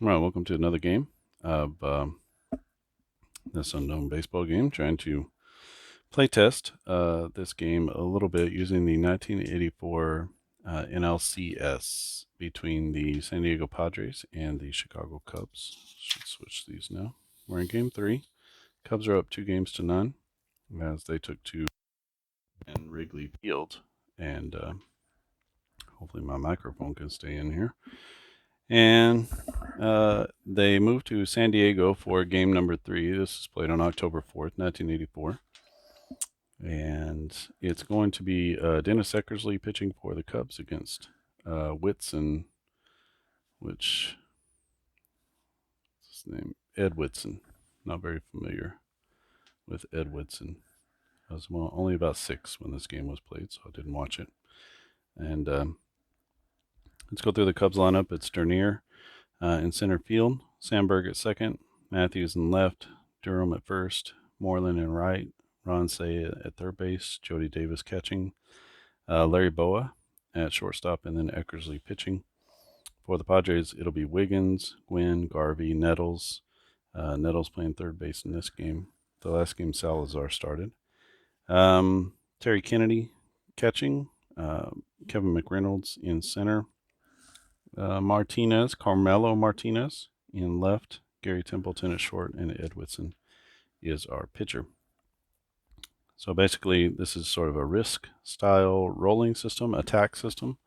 Well, welcome to another game of this unknown baseball game. Trying to play test this game a little bit using the 1984 NLCS between the San Diego Padres and the Chicago Cubs. Should switch these now. We're in game 3. Cubs are up 2-0 as they took to in Wrigley Field, and hopefully my microphone can stay in here. And they moved to San Diego for game number 3. This is played on October 4th, 1984. And it's going to be Dennis Eckersley pitching for the Cubs against Whitson, which is his name? Ed Whitson. Not very familiar with Ed Whitson. I was only about 6 when this game was played, so I didn't watch it. And let's go through the Cubs lineup. It's Dernier in center field, Sandberg at second, Matthews in left, Durham at first, Moreland in right, Ron Say at third base, Jody Davis catching, Larry Boa at shortstop, and then Eckersley pitching. For the Padres, it'll be Wiggins, Gwynn, Garvey, Nettles. Nettles playing third base in this game. The last game, Salazar started. Terry Kennedy catching, Kevin Mcreynolds in center, Carmelo Martinez in left, Gary Templeton at short, and Ed Whitson is our pitcher. So basically, this is sort of a risk-style rolling system, attack system,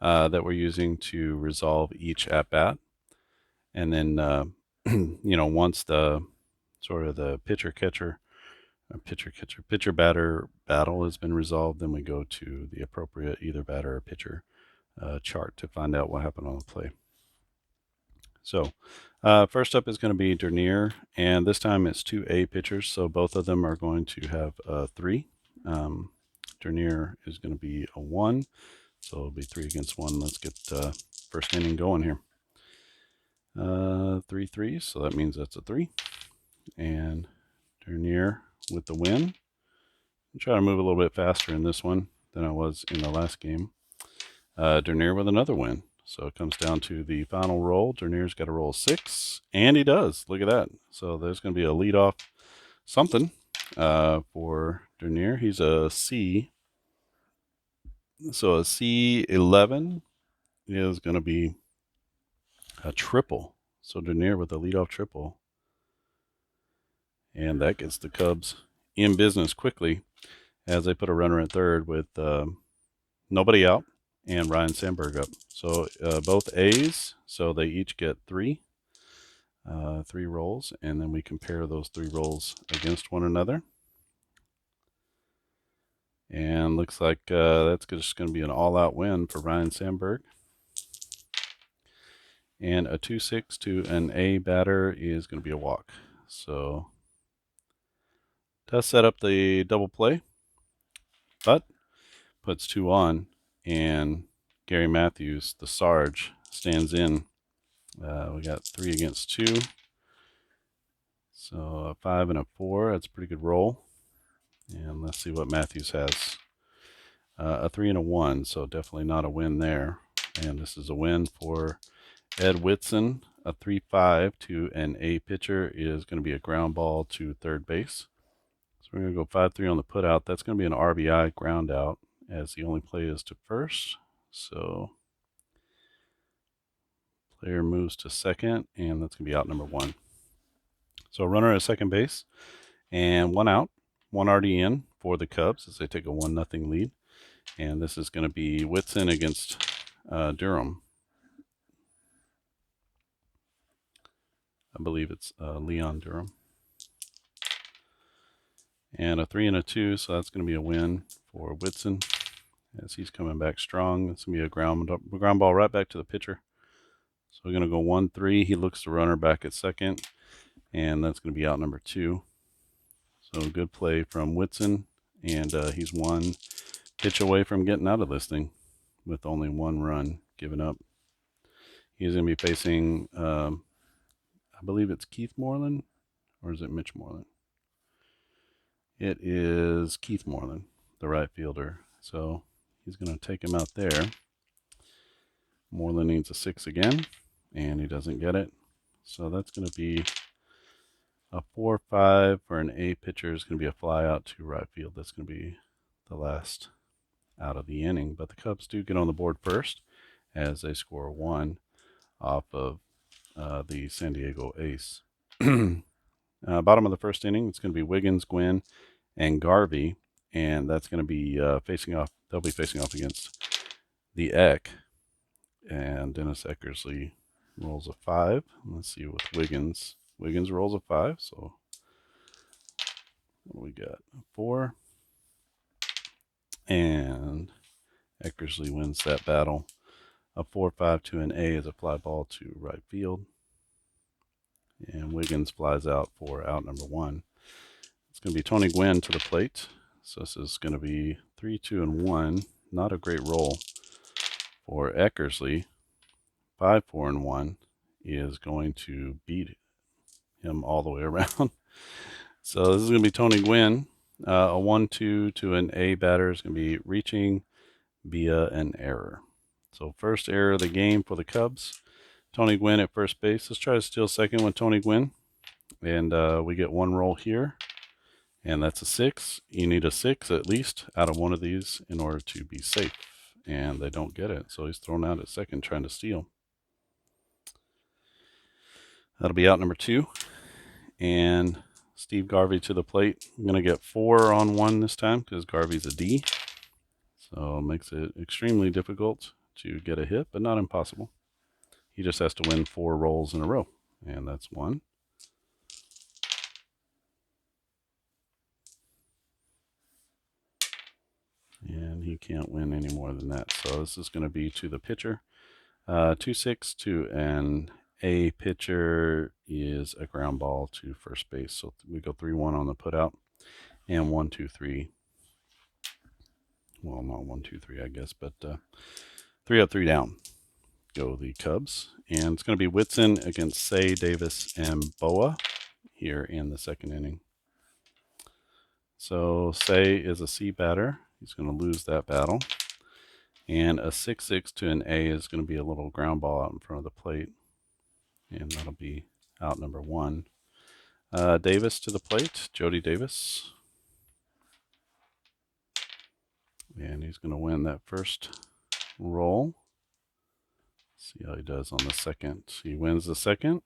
that we're using to resolve each at-bat. And then, once the sort of the pitcher-batter battle has been resolved, then we go to the appropriate either batter or pitcher chart to find out what happened on the play. So first up is going to be Dernier, and this time it's 2 A pitchers, so both of them are going to have 3. Dernier is going to be a 1, so it'll be 3 against 1. Let's get first inning going here. 3-3, so that means that's a 3. And Dernier with the win. I'll try to move a little bit faster in this one than I was in the last game. Dernier with another win. So it comes down to the final roll. Dernier's got to roll 6, and he does. Look at that. So there's going to be a leadoff something for Dernier. He's a C. So a C11 is going to be a triple. So Dernier with a leadoff triple. And that gets the Cubs in business quickly as they put a runner at third with nobody out and Ryan Sandberg up. So both A's, so they each get 3 rolls, and then we compare those 3 rolls against one another. And looks like that's just going to be an all-out win for Ryan Sandberg. And a 2-6 to an A batter is going to be a walk. So does set up the double play, but puts 2 on, and Gary Matthews, the Sarge, stands in. We got 3 against 2. So a 5 and a 4. That's a pretty good roll. And let's see what Matthews has. A 3 and a 1, so definitely not a win there. And this is a win for Ed Whitson. A 3-5 to an A pitcher is going to be a ground ball to third base. So we're going to go 5-3 on the put out. That's going to be an RBI ground out, as the only play is to first. So player moves to second, and that's going to be out number 1. So runner at second base, and 1 out, 1 already in for the Cubs as they take a 1-0 lead. And this is going to be Whitson against Durham. I believe it's Leon Durham. And a 3 and a 2, so that's going to be a win for Whitson as he's coming back strong. It's going to be a ground ball right back to the pitcher. So we're going to go 1-3. He looks the runner back at second, and that's going to be out number 2. So good play from Whitson, and he's 1 pitch away from getting out of this thing with only 1 run given up. He's going to be facing, I believe it's Keith Moreland, or is it Mitch Moreland? It is Keith Moreland, the right fielder. So he's going to take him out there. Moreland needs a 6 again, and he doesn't get it. So that's going to be a 4-5 for an A pitcher is going to be a fly out to right field. That's going to be the last out of the inning. But the Cubs do get on the board first as they score 1 off of the San Diego ace. Bottom of the first inning, it's going to be Wiggins, Gwynn, and Garvey. And that's going to be facing off. They'll be facing off against the Eck. And Dennis Eckersley rolls a 5. Let's see with Wiggins. Wiggins rolls a 5. So what do we got? A 4. And Eckersley wins that battle. A 4-5 to an A is a fly ball to right field. And Wiggins flies out for out number 1. It's going to be Tony Gwynn to the plate. So this is going to be 3-2-1. Not a great roll for Eckersley. 5-4-1 is going to beat him all the way around. So this is going to be Tony Gwynn. A 1-2 to an A batter is going to be reaching via an error. So first error of the game for the Cubs. Tony Gwynn at first base. Let's try to steal second with Tony Gwynn. And we get 1 roll here. And that's a 6. You need a 6 at least out of one of these in order to be safe. And they don't get it. So he's thrown out at second trying to steal. That'll be out number 2. And Steve Garvey to the plate. I'm going to get 4 on 1 this time because Garvey's a D. So it makes it extremely difficult to get a hit, but not impossible. He just has to win 4 rolls in a row. And that's 1. And he can't win any more than that. So this is going to be to the pitcher. 2-6 to an A pitcher is a ground ball to first base. So we go 3-1 on the put out. And 1-2-3. Well, not 1-2-3, I guess, but 3 up, 3 down go the Cubs. And it's going to be Whitson against Say, Davis, and Boa here in the second inning. So Say is a C batter. He's going to lose that battle. And a 6-6 to an A is going to be a little ground ball out in front of the plate. And that'll be out number 1. Davis to the plate, Jody Davis. And he's going to win that first roll. See how he does on the second. He wins the second.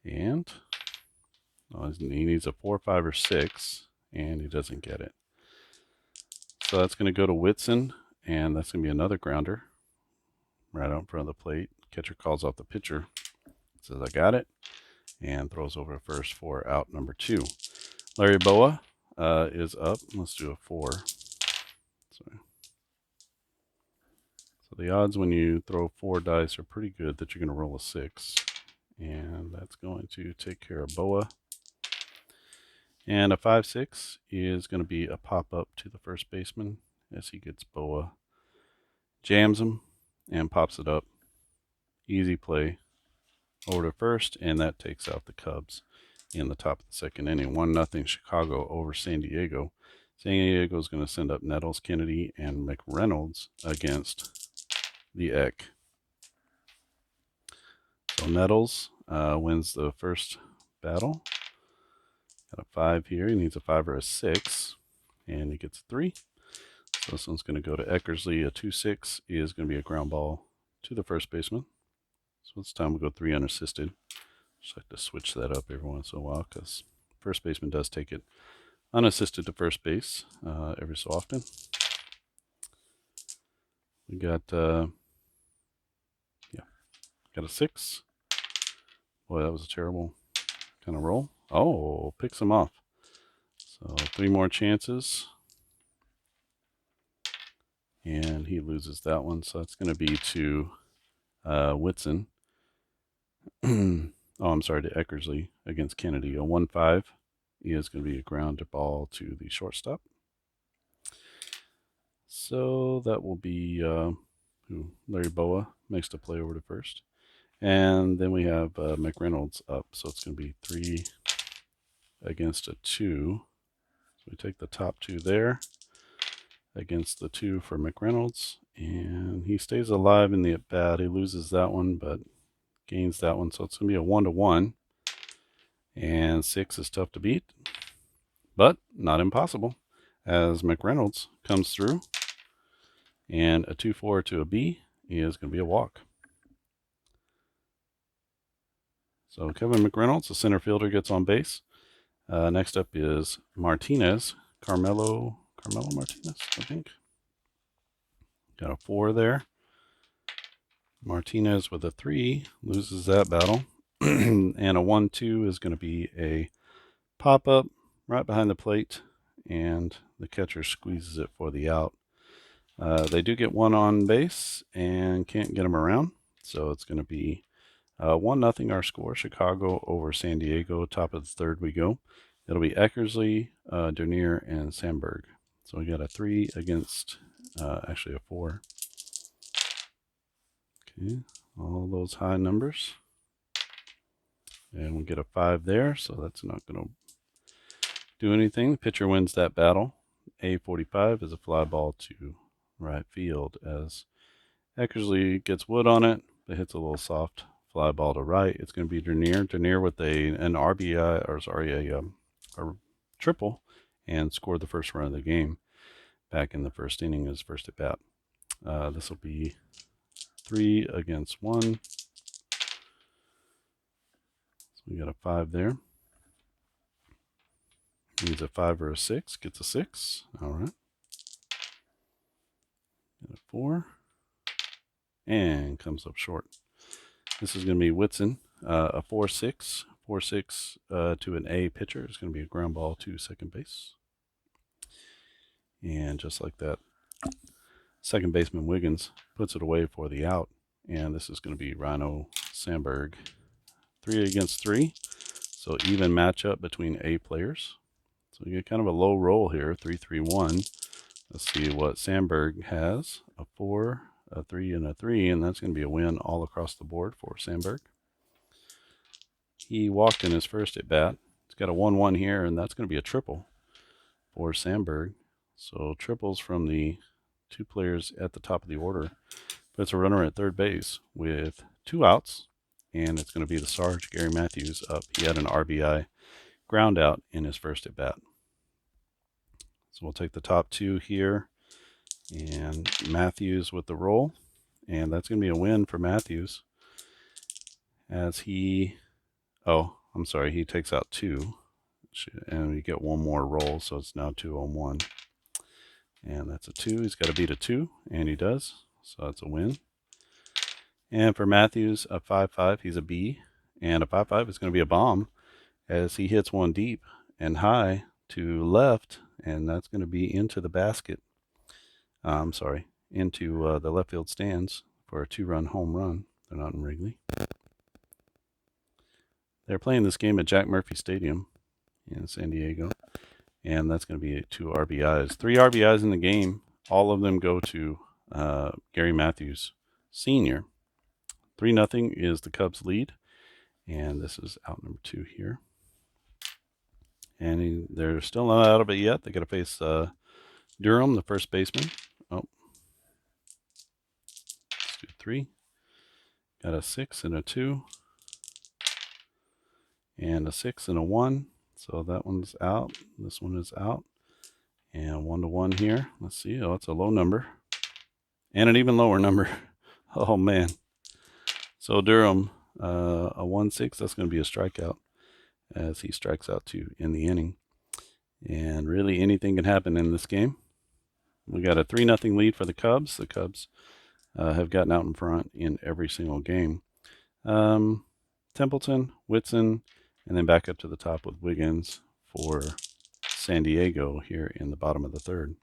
And he needs a 4, 5, or 6. And he doesn't get it. So that's going to go to Whitson. And that's going to be another grounder right out in front of the plate. Catcher calls off the pitcher. Says, I got it. And throws over first for out number 2. Larry Boa is up. Let's do a 4. Sorry. So the odds when you throw 4 dice are pretty good that you're going to roll a 6. And that's going to take care of Boa. And a 5-6 is going to be a pop-up to the first baseman as he gets Boa. Jams him and pops it up. Easy play over to first, and that takes out the Cubs in the top of the second inning. 1-0 Chicago over San Diego. San Diego is going to send up Nettles, Kennedy, and Mcreynolds against the Eck. So Nettles wins the first battle. Got a 5 here. He needs a 5 or a 6, and he gets a 3. So this one's going to go to Eckersley. A 2-6 is going to be a ground ball to the first baseman. So it's time we go 3 unassisted. Just like to switch that up every once in a while because first baseman does take it unassisted to first base every so often. We got got a 6. Boy, that was a terrible kind of roll. Oh, picks him off. So 3 more chances. And he loses that one. So that's going to be to Whitson. Oh, I'm sorry, to Eckersley against Kennedy. A 1-5 is going to be a ground ball to the shortstop. So that will be Larry Boa makes the play over to first. And then we have Mcreynolds up. So it's going to be 3 against a 2. So we take the top 2 there against the 2 for Mcreynolds. And he stays alive in the at-bat. He loses that one, but gains that one. So it's going to be a 1-1. And 6 is tough to beat, but not impossible, as Mcreynolds comes through. And a 2-4 to a B is going to be a walk. So Kevin Mcreynolds, the center fielder, gets on base. Next up is Martinez, Carmelo Martinez, I think. Got a 4 there. Martinez with a 3 loses that battle. And a 1-2 is going to be a pop-up right behind the plate, and the catcher squeezes it for the out. They do get 1 on base and can't get him around, so it's going to be 1-0 our score. Chicago over San Diego. Top of the third we go. It'll be Eckersley, Dernier, and Sandberg. So we got a 3 against, actually a 4. Okay, all those high numbers. And we get a 5 there, so that's not going to do anything. The pitcher wins that battle. A45 is a fly ball to right field as Eckersley gets wood on it, but hits a little soft fly ball to right. It's going to be Dernier with an RBI, or sorry, a triple, and scored the first run of the game back in the first inning, his first at bat. This will be 3 against 1. So we got a 5 there. Needs a 5 or a 6, gets a 6. All right. Got a 4. And comes up short. This is going to be Whitson, a 4-6. 4-6 to an A pitcher. It's going to be a ground ball to second base. And just like that, second baseman Wiggins puts it away for the out. And this is going to be Rhino Sandberg. 3 against 3. So even matchup between A players. So you get kind of a low roll here, 3-3-1. Let's see what Sandberg has. A 4, a 3, and a 3, and that's going to be a win all across the board for Sandberg. He walked in his first at bat. He's got a 1-1 here, and that's going to be a triple for Sandberg. So triples from the 2 players at the top of the order. Puts a runner at third base with 2 outs, and it's going to be the Sarge, Gary Matthews, up. He had an RBI ground out in his first at bat. So we'll take the top 2 here, and Matthews with the roll, and that's going to be a win for Matthews as he, he takes out 2, and we get 1 more roll, so it's now 2-1. And that's a 2. He's got to beat a 2, and he does, so that's a win. And for Matthews, a 5-5, he's a B, and a 5-5 is going to be a bomb as he hits one deep and high to left, and that's going to be into the basket. Into the left field stands for a 2-run home run. They're not in Wrigley. They're playing this game at Jack Murphy Stadium in San Diego, and that's going to be 2 RBIs. 3 RBIs in the game. All of them go to Gary Matthews Sr. 3-0 is the Cubs lead, and this is out number 2 here. And they're still not out of it yet. They got to face Durham, the first baseman. Let's do 3. Got a 6 and a 2. And a 6 and a 1. So that one's out. This one is out. And 1-1 here. Let's see. Oh, it's a low number. And an even lower number. Oh, man. So Durham, a 1-6. That's going to be a strikeout as he strikes out 2 in the inning. And really anything can happen in this game. We got a 3-0 lead for the Cubs. The Cubs have gotten out in front in every single game. Templeton, Whitson, and then back up to the top with Wiggins for San Diego here in the bottom of the third.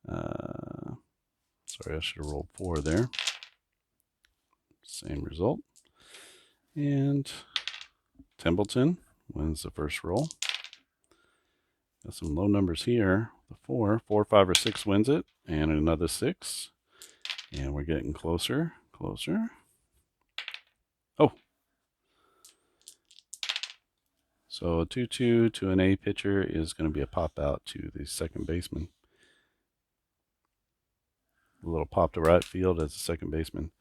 Sorry, I should have rolled 4 there. Same result. And Templeton wins the first roll. Got some low numbers here. The 4, 5, or 6 wins it, and another 6. And we're getting closer. Oh. So a 2-2 to an A pitcher is going to be a pop out to the second baseman. A little pop to right field as a second baseman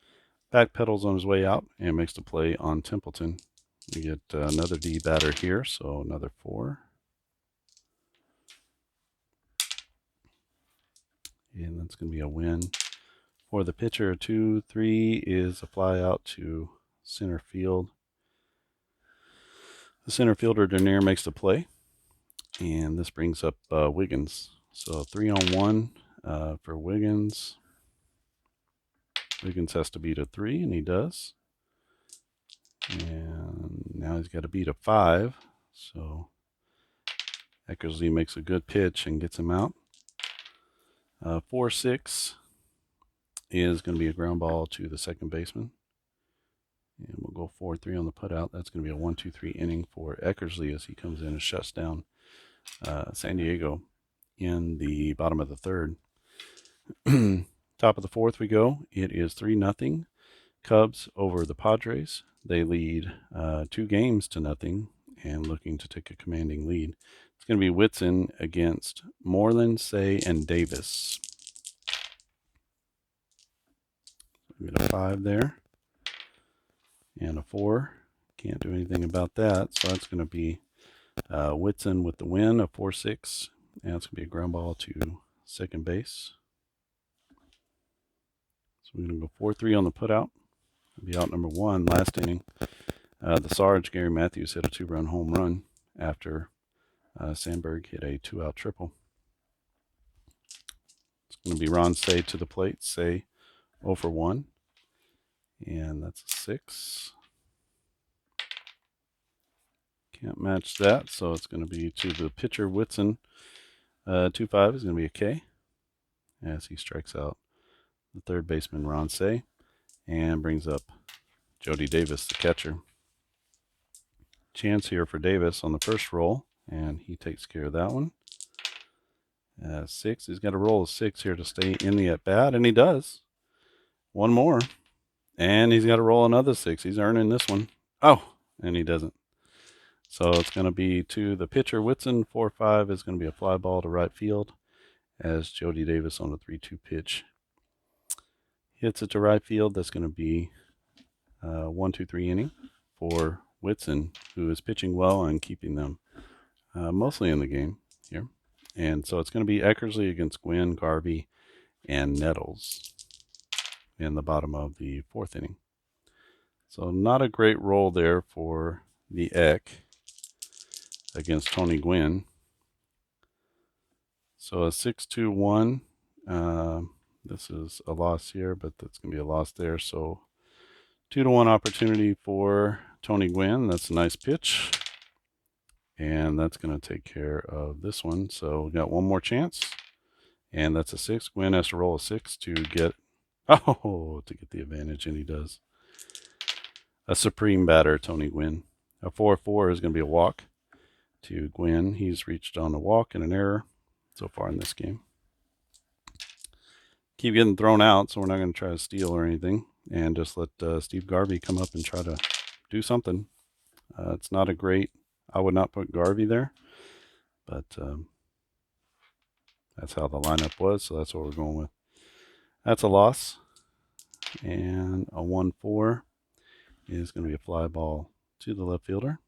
backpedals on his way out and makes the play on Templeton. We get another D batter here, so another 4. And that's going to be a win for the pitcher. 2-3 is a fly out to center field. The center fielder Dernier makes the play, and this brings up Wiggins. So 3-on-1 for Wiggins. Wiggins has to beat a 3, and he does. And now he's got to beat a 5. So Eckersley makes a good pitch and gets him out. 4-6 is going to be a ground ball to the second baseman. And we'll go 4-3 on the putout. That's going to be a 1-2-3 inning for Eckersley as he comes in and shuts down San Diego in the bottom of the third. Top of the fourth we go. It is 3-0 Cubs over the Padres. They lead 2 games to nothing and looking to take a commanding lead. It's going to be Whitson against Moreland, Say, and Davis. We get a 5 there and a 4. Can't do anything about that. So that's going to be Whitson with the win, a 4-6. And it's going to be a ground ball to second base. So we're going to go 4-3 on the putout. It'll be out number 1 last inning. The Sarge, Gary Matthews, hit a 2-run home run after Sandberg hit a 2-out triple. It's going to be Ron Say to the plate. Say 0 for 1. And that's a 6. Can't match that, so it's going to be to the pitcher, Whitson. 2-5 is going to be a K as he strikes out the third baseman, Ron Say, and brings up Jody Davis, the catcher. Chance here for Davis on the first roll, and he takes care of that one. 6. He's got a roll of 6 here to stay in the at-bat, and he does. One more, and he's got to roll another 6. He's earning this one. Oh, and he doesn't. So it's going to be to the pitcher, Whitson. 4-5 is going to be a fly ball to right field as Jody Davis on a 3-2 pitch hits it to right field. That's going to be 1-2-3 inning for Whitson, who is pitching well and keeping them mostly in the game here. And so it's going to be Eckersley against Gwynn, Garvey, and Nettles in the bottom of the 4th inning. So not a great roll there for the Eck against Tony Gwynn. So a 6-2-1. This is a loss here, but that's going to be a loss there. So 2-1 opportunity for Tony Gwynn. That's a nice pitch. And that's going to take care of this one. So we got one more chance. And that's a 6. Gwynn has to roll a 6 to get the advantage, and he does. A supreme batter, Tony Gwynn. A 4-4 is going to be a walk to Gwynn. He's reached on a walk and an error so far in this game. Keep getting thrown out, so we're not going to try to steal or anything, and just let Steve Garvey come up and try to do something. It's not a great, I would not put Garvey there, but that's how the lineup was, so that's what we're going with. That's a loss, and a 1-4 is going to be a fly ball to the left fielder,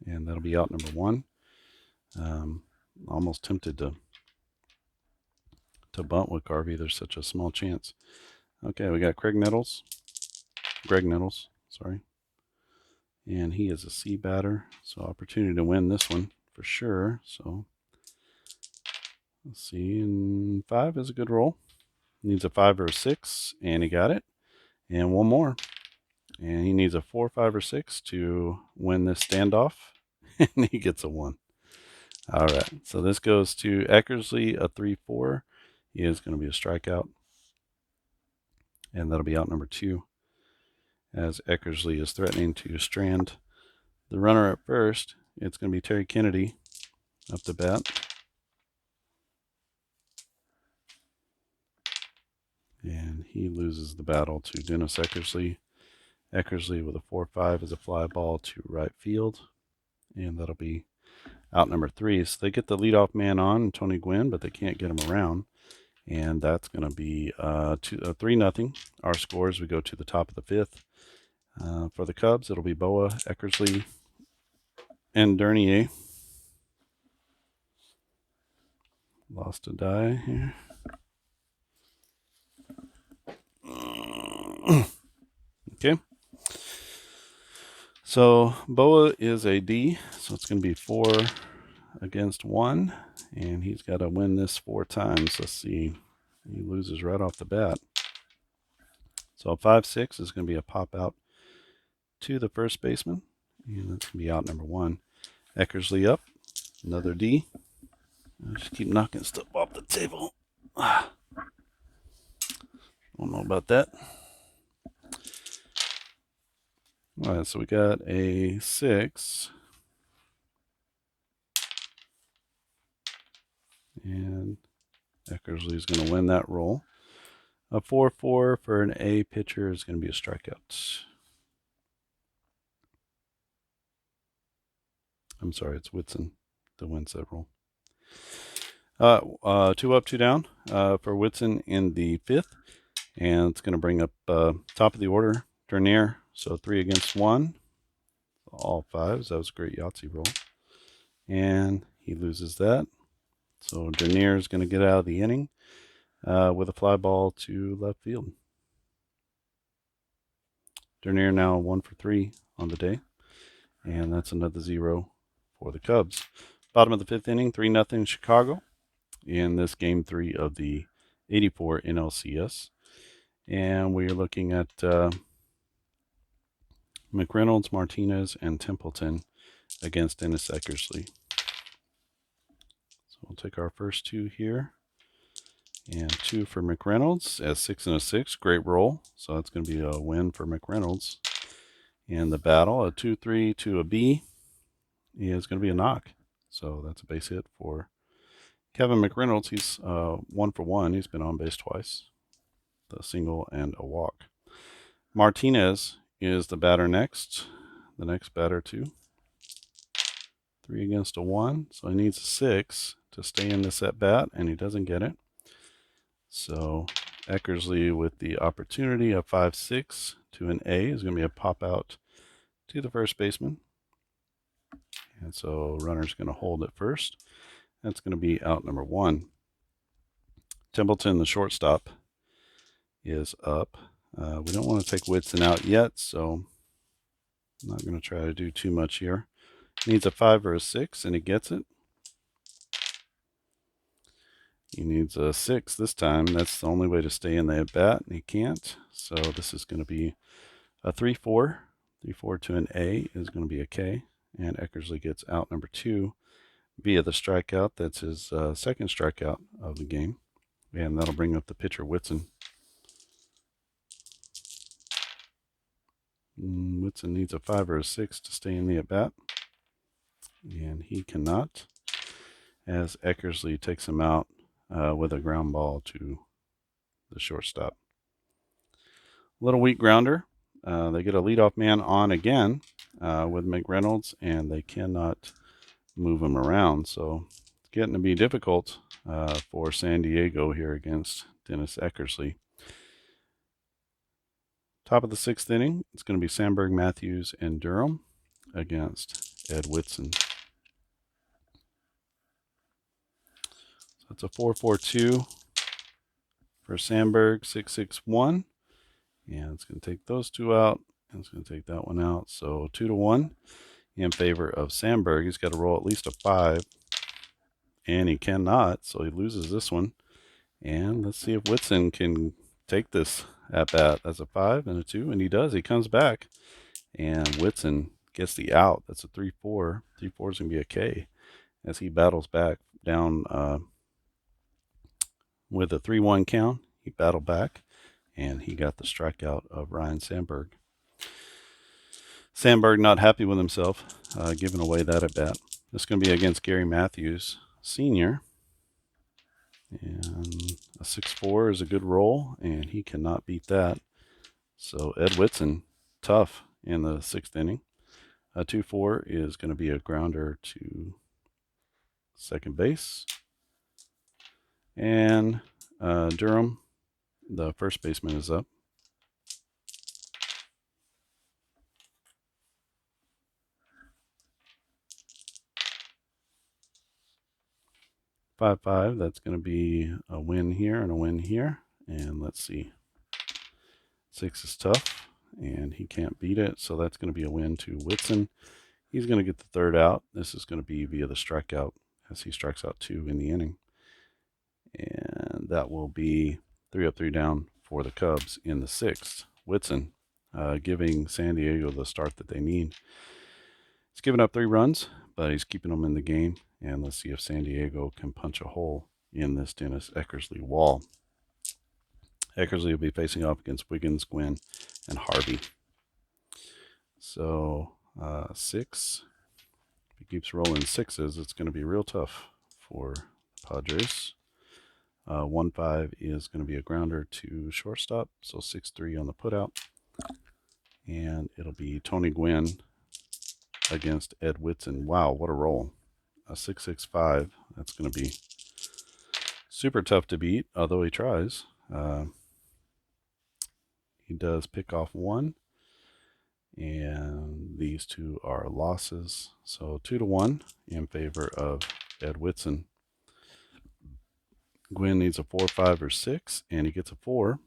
and that'll be out number 1. Almost tempted to bunt with Garvey. There's such a small chance. Okay, we got Greg Nettles, sorry. And he is a C batter, so opportunity to win this one for sure. So let's see, and 5 is a good roll. Needs a 5 or a 6, and he got it. And one more. And he needs a 4, 5, or 6 to win this standoff, and he gets a 1. All right, so this goes to Eckersley, a 3-4. He is going to be a strikeout, and that'll be out number 2 as Eckersley is threatening to strand the runner at first. It's going to be Terry Kennedy up to bat. And he loses the battle to Dennis Eckersley. Eckersley with a 4-5 is a fly ball to right field, and that'll be out number 3. So they get the leadoff man on, Tony Gwynn, but they can't get him around. And that's going to be 3-0. Our scores, we go to the top of the 5th. For the Cubs, it'll be Boa, Eckersley, and Dernier. Lost a die here. Okay. So Boa is a D, so it's going to be 4 against 1, and he's got to win this 4 times. Let's see. He loses right off the bat. So 5-6 is going to be a pop out to the first baseman, and that's going to be out number 1. Eckersley up, another D. I'll just keep knocking stuff off the table. Don't know about that. All right, so we got a 6. And Eckersley is going to win that roll. A 4-4 for an A pitcher is going to be a strikeout. I'm sorry, it's Whitson that wins that roll. 2 up, 2 down for Whitson in the 5th. And it's going to bring up top of the order, Dernier. So 3 against 1. All 5s. That was a great Yahtzee roll. And he loses that. So Dernier is going to get out of the inning with a fly ball to left field. Dernier now 1 for 3 on the day. And that's another 0 for the Cubs. Bottom of the 5th inning, 3-0 Chicago in this game 3 of the 84 NLCS. And we're looking at Mcreynolds, Martinez, and Templeton against Dennis Eckersley. So we'll take our first 2 here. And 2 for Mcreynolds at 6 and a 6. Great roll. So that's going to be a win for Mcreynolds. And the battle, a 2-3 to a B, is going to be a knock. So that's a base hit for Kevin Mcreynolds. He's 1 for 1. He's been on base twice, a single and a walk. Martinez is the batter next. The next batter, 2. 3 against a 1. So he needs a 6 to stay in this at bat, and he doesn't get it. So Eckersley with the opportunity of 5-6 to an A is going to be a pop out to the first baseman. And so runner's going to hold at first. That's going to be out number 1. Templeton, the shortstop, is up. We don't want to take Whitson out yet, so I'm not going to try to do too much here. Needs a 5 or a 6, and he gets it. He needs a 6 this time. That's the only way to stay in the at-bat, and he can't. So this is going to be a 3-4. 3-4 to an A is going to be a K, and Eckersley gets out number 2 via the strikeout. That's his second strikeout of the game, and that'll bring up the pitcher, Whitson. Whitson needs a 5 or a 6 to stay in the at-bat, and he cannot, as Eckersley takes him out with a ground ball to the shortstop. Little weak grounder. They get a leadoff man on again with Mcreynolds, and they cannot move him around. So it's getting to be difficult for San Diego here against Dennis Eckersley. Top of the 6th inning, it's going to be Sandberg, Matthews, and Durham against Ed Whitson. So it's a 4-4-2 for Sandberg, 6-6-1. And it's going to take those 2 out, and it's going to take that one out. So 2-1 in favor of Sandberg. He's got to roll at least a 5, and he cannot, so he loses this one. And let's see if Whitson can take this at bat. That's a 5 and a 2, and he does. He comes back, and Whitson gets the out. That's a 3-4. 3-4 is going to be a K as he battles back down with a 3-1 count. He battled back, and he got the strikeout of Ryan Sandberg. Sandberg not happy with himself, giving away that at bat. This is going to be against Gary Matthews, Sr. And a 6-4 is a good roll, and he cannot beat that. So Ed Whitson, tough in the 6th inning. A 2-4 is going to be a grounder to second base. And Durham, the first baseman, is up. Five. That's going to be a win here and a win here. And let's see. 6 is tough, and he can't beat it, so that's going to be a win to Whitson. He's going to get the third out. This is going to be via the strikeout, as he strikes out 2 in the inning. And that will be 3 up, 3 down for the Cubs in the 6th. Whitson giving San Diego the start that they need. He's given up 3 runs, but he's keeping them in the game. And let's see if San Diego can punch a hole in this Dennis Eckersley wall. Eckersley will be facing off against Wiggins, Gwynn, and Harvey. So 6. If he keeps rolling 6s, it's going to be real tough for Padres. 1-5 is going to be a grounder to shortstop, so 6-3 on the putout. And it'll be Tony Gwynn against Ed Whitson. Wow, what a roll. A 6-6-5. That's going to be super tough to beat, although he tries. He does pick off 1, and these 2 are losses. So 2-1 in favor of Ed Whitson. Gwynn needs a 4, 5, or 6, and he gets a 4.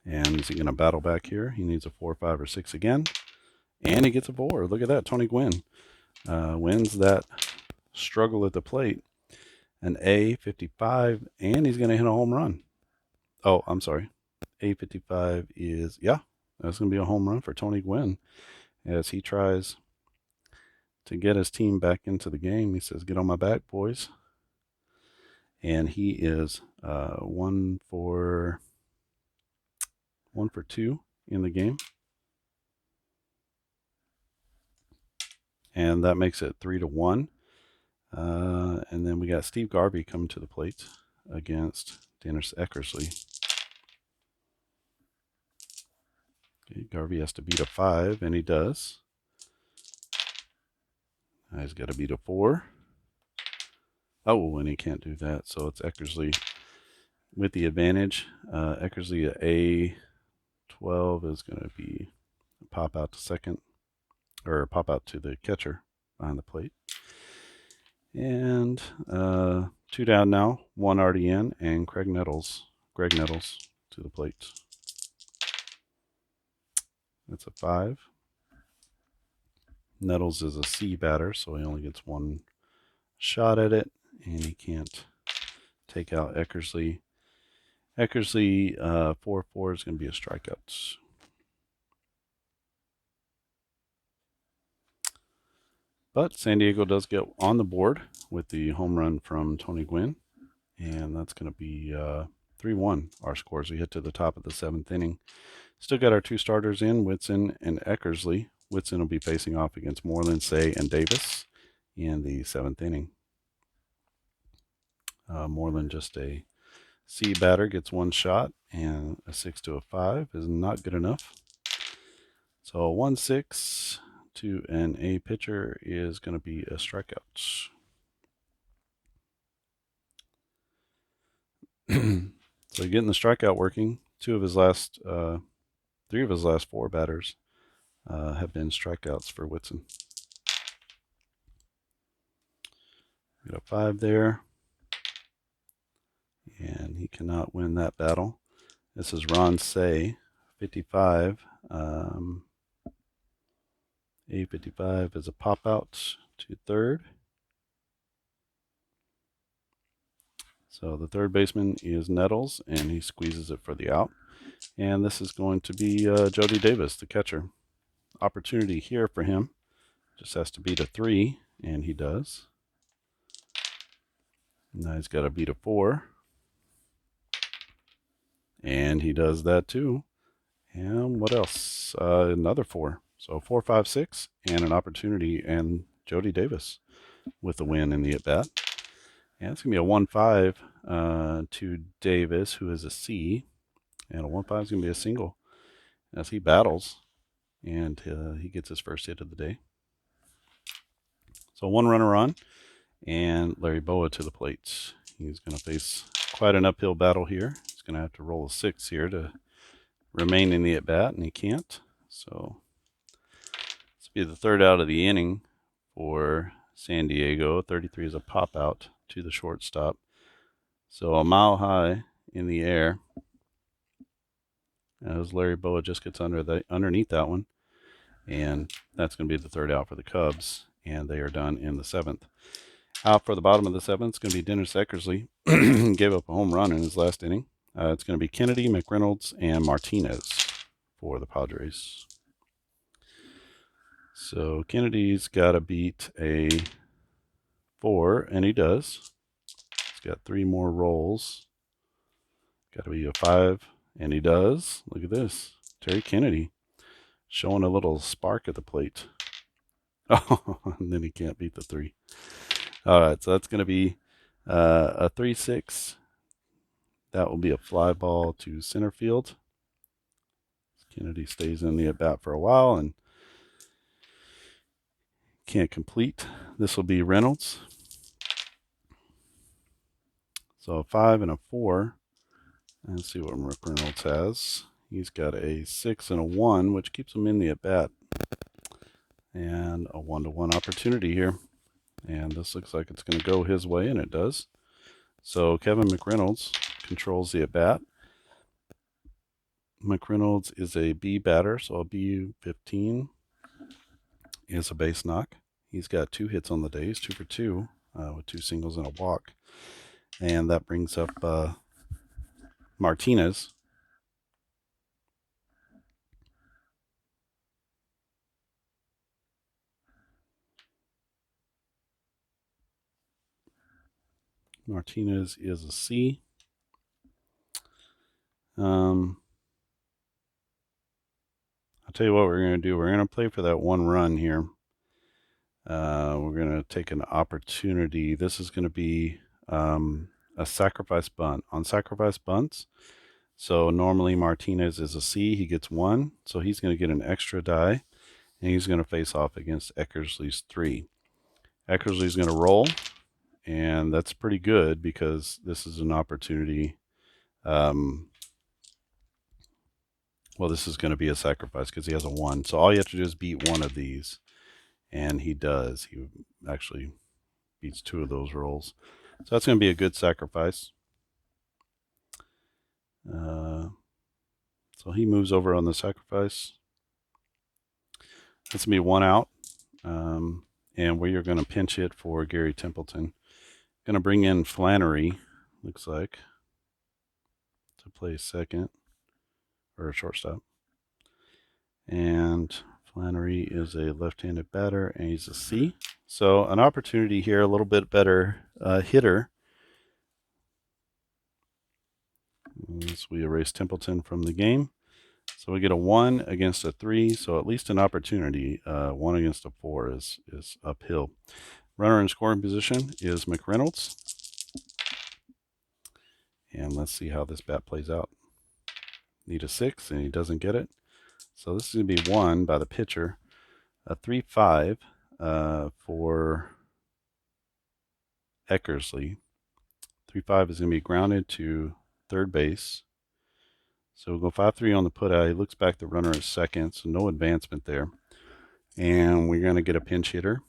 And is he going to battle back here? He needs a 4, 5, or 6 again, and he gets a 4. Look at that. Tony Gwynn wins that struggle at the plate. An A55, and he's going to hit a home run. Oh, I'm sorry. A55 is, yeah, that's going to be a home run for Tony Gwynn as he tries to get his team back into the game. He says, "Get on my back, boys." And he is 1 for 2 in the game. And that makes it 3-1. And then we got Steve Garvey coming to the plate against Dennis Eckersley. Okay, Garvey has to beat a 5, and he does. He's got to beat a 4. Oh, and he can't do that, so it's Eckersley with the advantage. Eckersley at A12 is going to be pop out to second, or pop out to the catcher behind the plate. And 2 down now, 1 already in, and Greg Nettles to the plate. That's a 5. Nettles is a C batter, so he only gets 1 shot at it, and he can't take out Eckersley. Eckersley 4-4 is going to be a strikeout. But San Diego does get on the board with the home run from Tony Gwynn, and that's going to be 3-1 our scores. We hit to the top of the 7th inning. Still got our 2 starters in, Whitson and Eckersley. Whitson will be facing off against Moreland, Say, and Davis in the 7th inning. Moreland, just a C batter, gets 1 shot, and a 6 to a 5 is not good enough. So 1-6 to an A pitcher is going to be a strikeout. So getting the strikeout working. 3 of his last 4 batters have been strikeouts for Whitson. Got a 5 there, and he cannot win that battle. This is Ron Say, 55. A55 is a pop out to third. So the third baseman is Nettles, and he squeezes it for the out. And this is going to be Jody Davis, the catcher. Opportunity here for him. Just has to beat a 3, and he does. Now he's got to beat a 4. And he does that too. And what else? Another 4. So 4, 5, 6, and an opportunity, and Jody Davis with the win in the at-bat. And it's going to be a 1-5 to Davis, who is a C. And a 1-5 is going to be a single as he battles, and he gets his first hit of the day. So 1 runner on, and Larry Boa to the plate. He's going to face quite an uphill battle here. He's going to have to roll a 6 here to remain in the at-bat, and he can't. So this will be the third out of the inning for San Diego. 33 is a pop out to the shortstop. So a mile high in the air as Larry Boa just gets underneath that one. And that's going to be the third out for the Cubs, and they are done in the 7th. Out for the bottom of the 7th is going to be Dennis Eckersley. Gave up a home run in his last inning. It's going to be Kennedy, Mcreynolds, and Martinez for the Padres. So Kennedy's got to beat a 4, and he does. He's got 3 more rolls. Got to be a 5, and he does. Look at this. Terry Kennedy showing a little spark at the plate. Oh, and then he can't beat the 3. All right, so that's going to be a 3-6. That will be a fly ball to center field. Kennedy stays in the at-bat for a while and can't complete. This will be Reynolds. So a 5 and a 4. Let's see what Mcreynolds has. He's got a 6 and a 1, which keeps him in the at-bat. And a 1-to-1 opportunity here. And this looks like it's going to go his way, and it does. So Kevin Mcreynolds controls the at-bat. Mcreynolds is a B batter, so a B15 is a base knock. He's got 2 hits on the day. He's 2 for 2 with 2 singles and a walk. And that brings up Martinez. Martinez is a C. I'll tell you what we're going to do. We're going to play for that 1 run here. We're going to take an opportunity. This is going to be a sacrifice bunt. On sacrifice bunts, so normally Martinez is a C. He gets 1, so he's going to get an extra die, and he's going to face off against Eckersley's 3. Eckersley's going to roll, and that's pretty good because this is an opportunity. Well, this is going to be a sacrifice because he has a 1. So all you have to do is beat 1 of these, and he does. He actually beats 2 of those rolls. So that's going to be a good sacrifice. So he moves over on the sacrifice. That's going to be 1 out. And we are going to pinch hit for Gary Templeton. Going to bring in Flannery, looks like, to play second, or a shortstop. And Flannery is a left-handed batter, and he's a C. So an opportunity here, a little bit better hitter. As we erase Templeton from the game. So we get a 1 against a 3, so at least an opportunity. 1 against a 4 is uphill. Runner in scoring position is Mcreynolds. And let's see how this bat plays out. Need a 6, and he doesn't get it. So this is going to be 1 by the pitcher. A 3-5 for Eckersley. 3-5 is going to be grounded to third base. So we'll go 5-3 on the putout. He looks back, the runner is second, so no advancement there. And we're going to get a pinch hitter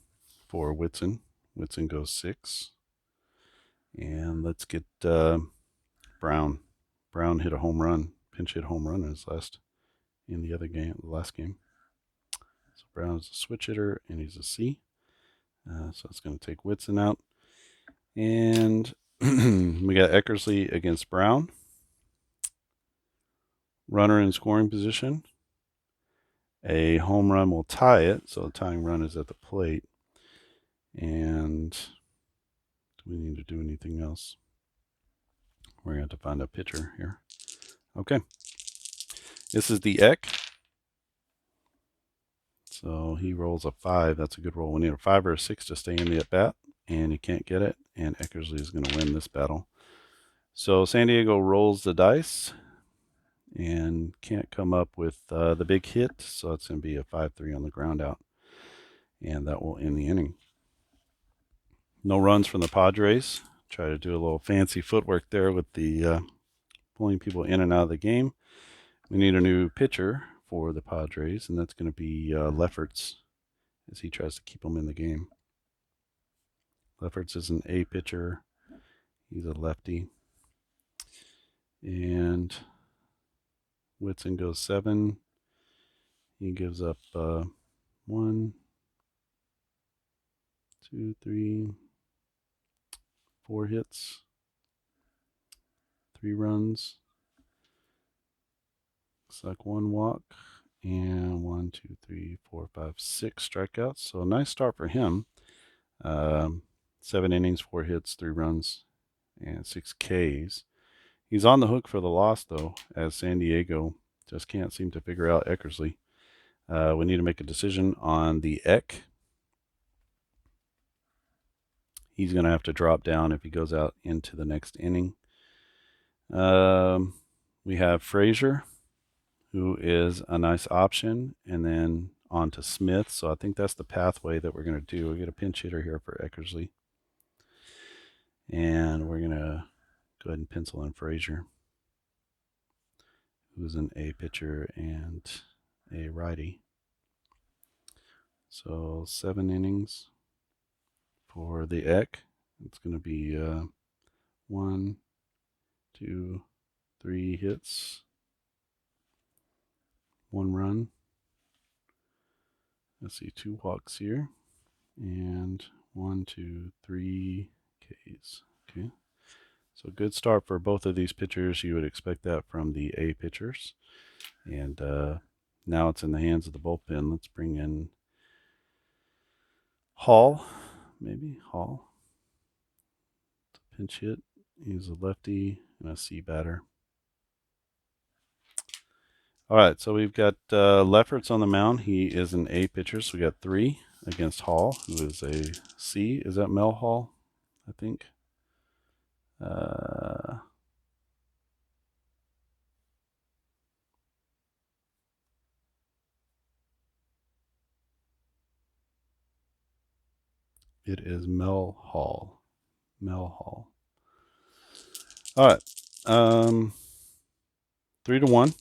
for Whitson. Whitson goes 6. And let's get Brown. Brown hit a home run, pinch hit home run in the last game. So Brown's a switch hitter, and he's a C. So it's going to take Whitson out. And we got Eckersley against Brown. Runner in scoring position. A home run will tie it, so the tying run is at the plate. And do we need to do anything else? We're going to have to find a pitcher here. Okay. This is the Eck. So he rolls a 5. That's a good roll. We need a 5 or a 6 to stay in the at-bat, and he can't get it. And Eckersley is going to win this battle. So San Diego rolls the dice and can't come up with the big hit. So it's going to be a 5-3 on the ground out. And that will end the inning. No runs from the Padres. Try to do a little fancy footwork there with the pulling people in and out of the game. We need a new pitcher for the Padres, and that's going to be Lefferts as he tries to keep them in the game. Lefferts is an A pitcher. He's a lefty. And Whitson goes 7. He gives up 1, 2, 3, 4 hits, 3 runs. Looks like 1 walk, and 1, 2, 3, 4, 5, 6 strikeouts. So a nice start for him. 7 innings, 4 hits, 3 runs, and 6 Ks. He's on the hook for the loss, though, as San Diego just can't seem to figure out Eckersley. We need to make a decision on the Eck. He's going to have to drop down if he goes out into the next inning. We have Frazier, who is a nice option, and then on to Smith. So I think that's the pathway that we're going to do. We get a pinch hitter here for Eckersley. And we're going to go ahead and pencil in Frazier, who's an A pitcher and a righty. So 7 innings for the Eck. It's going to be 1, 2, 3 hits, 1 run. Let's see, 2 walks here, and 1, 2, 3 Ks. Okay, so good start for both of these pitchers. You would expect that from the A pitchers. And now it's in the hands of the bullpen. Let's bring in Hall, maybe Hall. Pinch hit. He's a lefty and a C batter. All right, so we've got Lefferts on the mound. He is an A pitcher, so we got 3 against Hall, who is a C. Is that Mel Hall? I think. It is Mel Hall. Mel Hall. All right. 3-1.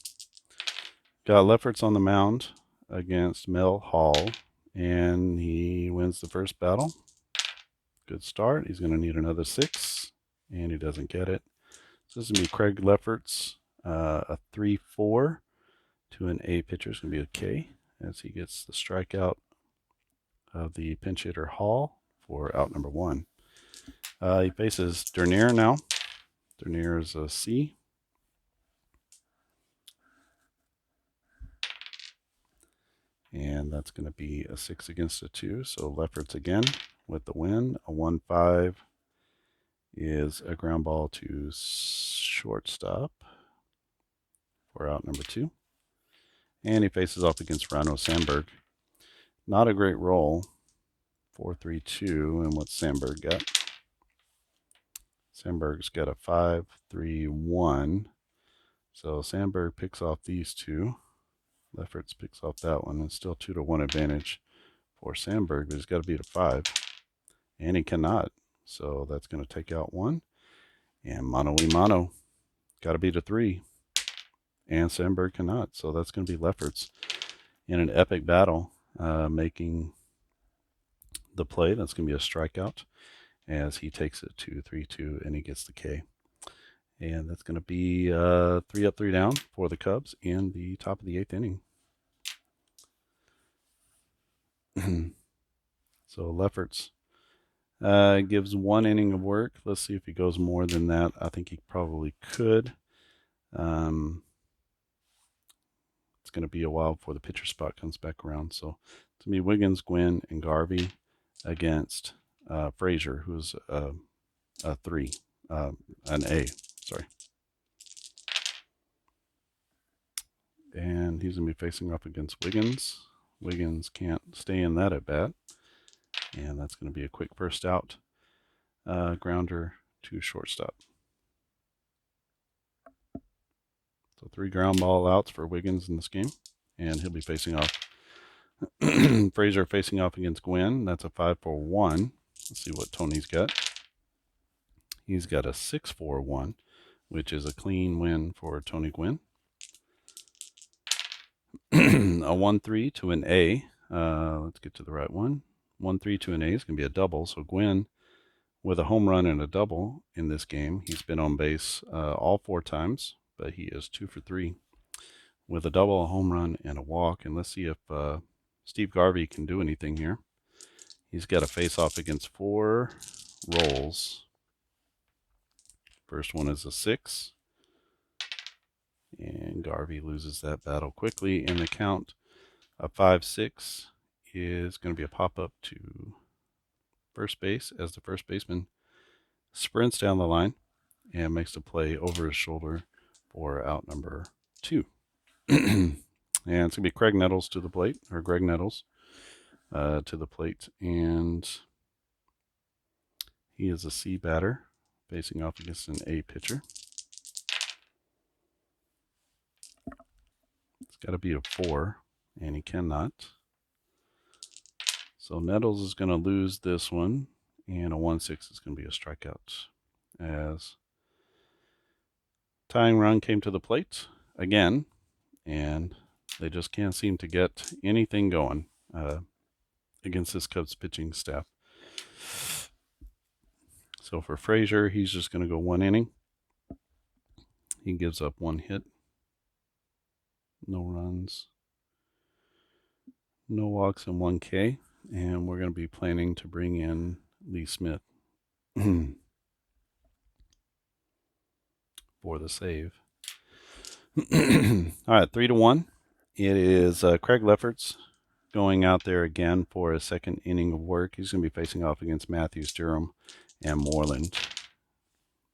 Got Lefferts on the mound against Mel Hall, and he wins the first battle. Good start. He's going to need another 6, and he doesn't get it. So this is going to be Craig Lefferts, a 3-4 to an A pitcher. It's going to be a K as he gets the strikeout of the pinch hitter Hall for out number 1. He faces Dernier now. Dernier is a C. And that's going to be a 6 against a 2. So Lefferts again with the win. A 1-5 is a ground ball to shortstop for out number 2. And he faces off against Rhino Sandberg. Not a great roll. 4-3-2, and what's Sandberg got? Sandberg's got a 5-3-1. So Sandberg picks off these 2. Lefferts picks off that one. It's still 2-1 advantage for Sandberg, but he's got to beat a 5. And he cannot. So that's going to take out 1. And mano-y-mano. Got to beat a 3. And Sandberg cannot. So that's going to be Lefferts in an epic battle, making the play. That's going to be a strikeout as he takes it to 3-2 and he gets the K. And that's going to be 3 up, 3 down for the Cubs in the top of the 8th inning. So Lefferts gives 1 inning of work. Let's see if he goes more than that. I think he probably could. It's going to be a while before the pitcher spot comes back around. So it's going to be Wiggins, Gwynn, and Garvey against Frazier, who's a 3, an A. Sorry. And he's going to be facing off against Wiggins. Wiggins can't stay in that at bat. And that's going to be a quick first out. Grounder to shortstop. So 3 ground ball outs for Wiggins in this game. And he'll be facing off. Frazier facing off against Gwynn. That's a 5-4-1. Let's see what Tony's got. He's got a 6-4-1, which is a clean win for Tony Gwynn. A 1-3 to an A. Let's get to the right one. 1-3 to an A is going to be a double. So Gwynn, with a home run and a double in this game, he's been on base all 4 times, but he is 2 for 3 with a double, a home run, and a walk. And let's see if Steve Garvey can do anything here. He's got a face-off against 4 rolls. First one is a 6. And Garvey loses that battle quickly. And the count of 5-6 is going to be a pop-up to first base as the first baseman sprints down the line and makes the play over his shoulder for out number 2. And it's going to be Greg Nettles to the plate. And he is a C batter facing off against an A pitcher. It's got to be a 4, and he cannot. So Nettles is going to lose this one, and a 1-6 is going to be a strikeout. As tying run came to the plate again, and they just can't seem to get anything going against this Cubs pitching staff. So for Frazier, he's just going to go 1 inning. He gives up 1 hit, no runs, no walks, and 1 K. And we're going to be planning to bring in Lee Smith for the save. All right, 3-1. It is Craig Lefferts going out there again for a second inning of work. He's going to be facing off against Matthews, Durham, and Moreland.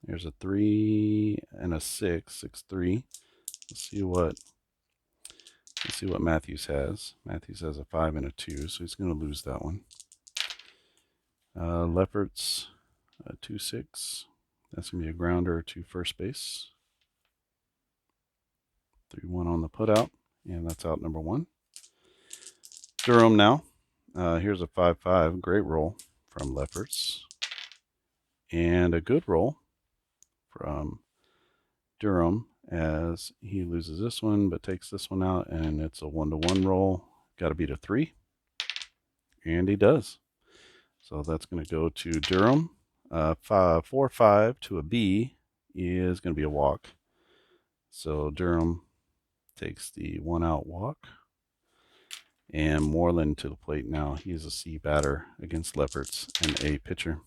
There's a 3 and a 6, 6-3. Let's see what Matthews has. Matthews has a 5 and a 2, so he's going to lose that one. Lefferts, 2-6. That's going to be a grounder to first base. 3-1 on the putout, and that's out number 1. Durham now. Here's a 5-5. Great roll from Lefferts. And a good roll from Durham as he loses this one but takes this one out, and it's a 1-1 roll. Got to beat a 3. And he does. So that's going to go to Durham. 4-5 to a B is going to be a walk. So Durham takes the 1-out walk. And Moreland to the plate now. He's a C batter against Lefferts, an A pitcher.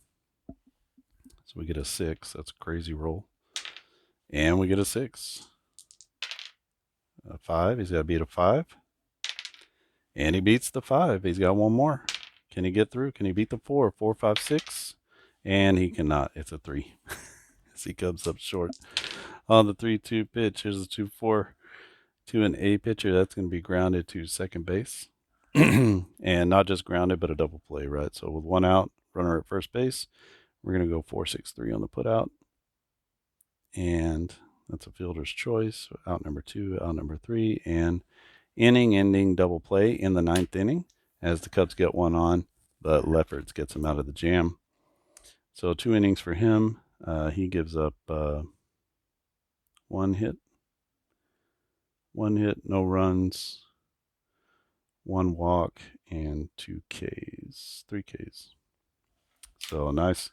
So we get a 6. That's a crazy roll. And we get a 6. A 5. He's got to beat a 5. And he beats the 5. He's got 1 more. Can he get through? Can he beat the 4? 4, 5, 6. And he cannot. It's a 3. As he comes up short on the 3-2 pitch. Here's a 2-4 to an A pitcher. That's going to be grounded to second base. And not just grounded, but a double play, right? So with 1 out, runner at first base, we're going to go 4-6-3 on the putout. And that's a fielder's choice. Out number 2, out number 3, and inning-ending double play in the 9th inning as the Cubs get 1 on, but Lefferts gets him out of the jam. So 2 innings for him. He gives up 1 hit, no runs, 1 walk, and 2 Ks, 3 Ks. So nice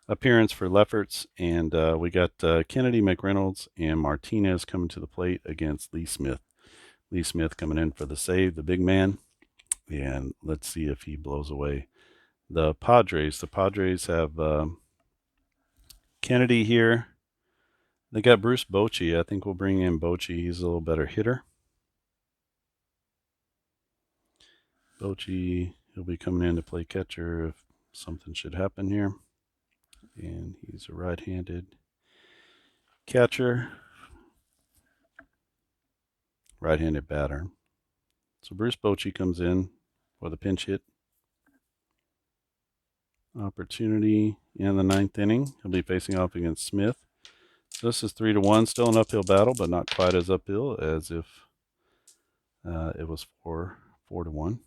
appearance for Lefferts, and we got Kennedy, Mcreynolds, and Martinez coming to the plate against Lee Smith. Lee Smith coming in for the save, the big man, and let's see if he blows away the Padres. The Padres have Kennedy here. They got Bruce Bochy. I think we'll bring in Bochy. He's a little better hitter. Bochy, he'll be coming in to play catcher if something should happen here. And he's a right-handed catcher, right-handed batter. So Bruce Bochy comes in for the pinch hit opportunity in the 9th inning. He'll be facing off against Smith. So this is 3-1, still an uphill battle, but not quite as uphill as if it was 4-1.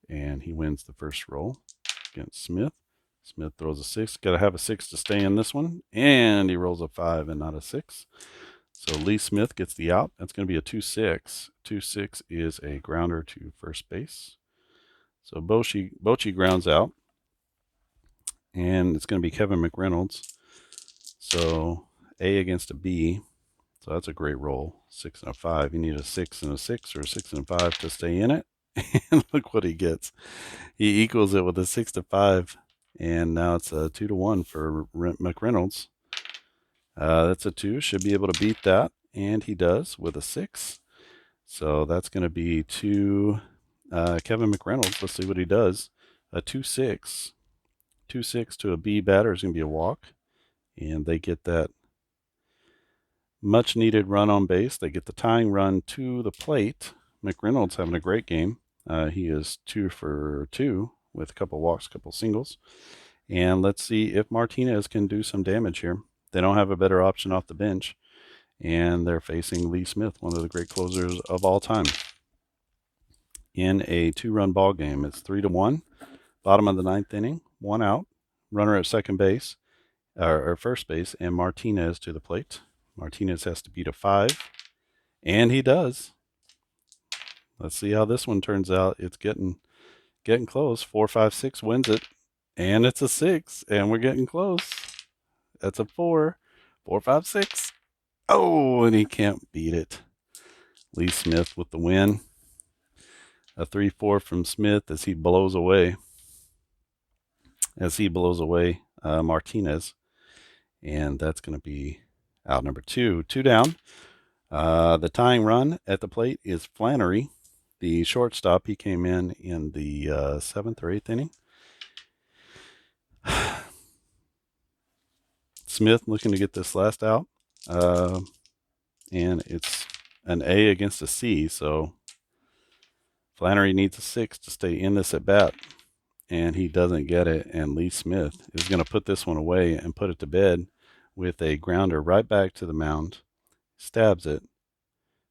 And he wins the first roll against Smith. Smith throws a 6. Got to have a 6 to stay in this one. And he rolls a 5 and not a 6. So Lee Smith gets the out. That's going to be a 2-6. 2-6 is a grounder to first base. So Bochy grounds out. And it's going to be Kevin Mcreynolds. So A against a B. So that's a great roll. 6 and a 5. You need a 6 and a 6 or a 6 and a 5 to stay in it. And look what he gets. He equals it with a 6 to 5. And now it's a 2-1 for Mcreynolds. That's a 2. Should be able to beat that. And he does with a 6. So that's going to be to Kevin Mcreynolds. Let's see what he does. A 2-6. 2-6 to a B batter is going to be a walk. And they get that much needed run on base. They get the tying run to the plate. Mcreynolds having a great game. He is 2 for 2 with a couple walks, a couple singles. And let's see if Martinez can do some damage here. They don't have a better option off the bench. And they're facing Lee Smith, one of the great closers of all time. In a 2-run ball game, it's 3-1. Bottom of the 9th inning, 1 out. Runner at second base, or first base, and Martinez to the plate. Martinez has to beat a 5, and he does. Let's see how this one turns out. It's getting close. 4-5-6 wins it, and it's a 6, and we're getting close. That's a 4. 4-5-6. Oh, and he can't beat it. Lee Smith with the win. A 3-4 from Smith as he blows away. Martinez. And that's going to be out number 2. 2 down. The tying run at the plate is Flannery, the shortstop. He came in the 7th or 8th inning. Smith looking to get this last out. And it's an A against a C, so Flannery needs a 6 to stay in this at bat, and he doesn't get it, and Lee Smith is going to put this one away and put it to bed with a grounder right back to the mound, stabs it,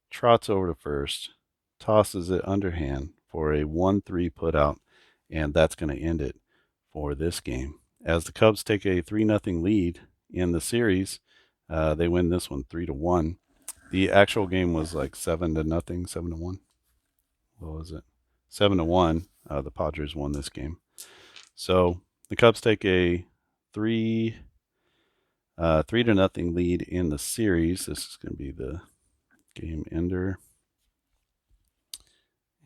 trots over to first, tosses it underhand for a 1-3 put out, and that's going to end it for this game. As the Cubs take a 3-0 lead in the series, they win this one 3-1. The actual game was like 7-0, 7-1. What was it? 7-1. The Padres won this game. So the Cubs take a 3-0 lead in the series. This is going to be the game ender.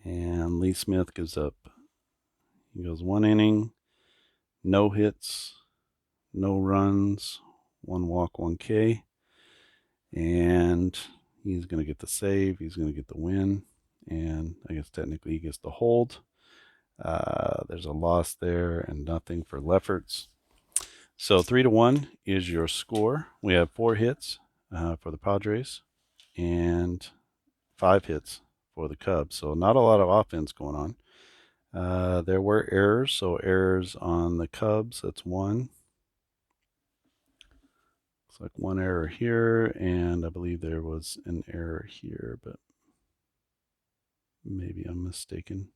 And Lee Smith gives up. He goes 1 inning, no hits, no runs, 1 walk, 1 K. And he's going to get the save. He's going to get the win. And I guess technically he gets the hold. There's a loss there and nothing for Lefferts. So 3-1 is your score. We have 4 hits for the Padres and 5 hits for the Cubs. So not a lot of offense going on. There were errors. So errors on the Cubs. That's 1. Looks like 1 error here, and I believe there was an error here, but maybe I'm mistaken.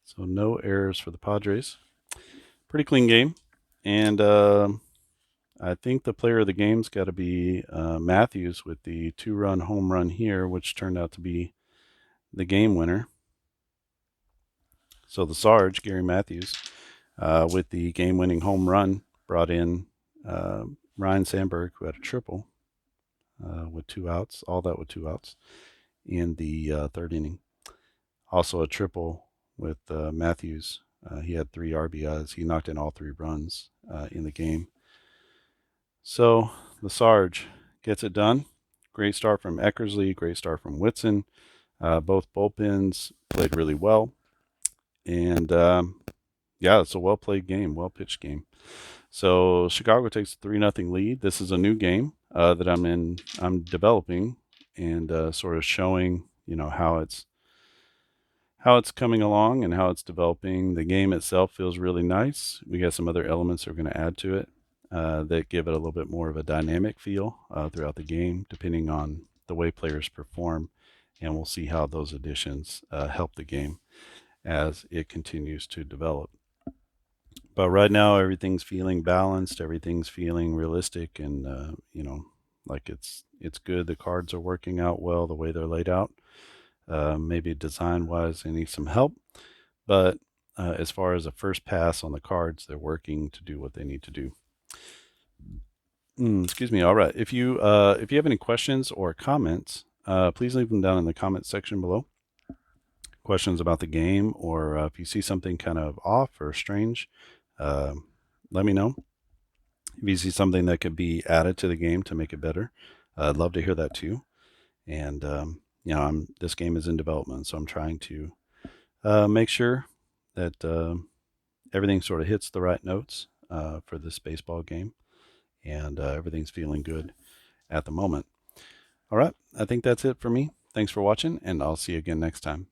So no errors for the Padres. Pretty clean game. And I think the player of the game's got to be Matthews with the 2-run home run here, which turned out to be the game winner. So the Sarge, Gary Matthews, with the game-winning home run, brought in Ryan Sandberg, who had a triple with 2 outs, all that with 2 outs in the 3rd inning. Also a triple with Matthews. He had 3 RBIs. He knocked in all 3 runs in the game. So the Sarge gets it done. Great start from Eckersley, great start from Whitson. Both bullpens played really well. And yeah, it's a well-played game, well-pitched game. So Chicago takes a 3-0 lead. This is a new game that I'm developing and sort of showing, how it's coming along and how it's developing. The game itself feels really nice. We got some other elements that are going to add to it that give it a little bit more of a dynamic feel throughout the game, depending on the way players perform. And we'll see how those additions help the game as it continues to develop. But right now, everything's feeling balanced. Everything's feeling realistic, and like it's good. The cards are working out well the way they're laid out. Maybe design-wise, they need some help, but as far as a first pass on the cards, they're working to do what they need to do. Excuse me. All right. If you have any questions or comments, please leave them down in the comment section below. Questions about the game, or if you see something kind of off or strange, let me know. If you see something that could be added to the game to make it better, I'd love to hear that too. And this game is in development, so I'm trying to make sure that everything sort of hits the right notes for this baseball game, and everything's feeling good at the moment. All right, I think that's it for me. Thanks for watching, and I'll see you again next time.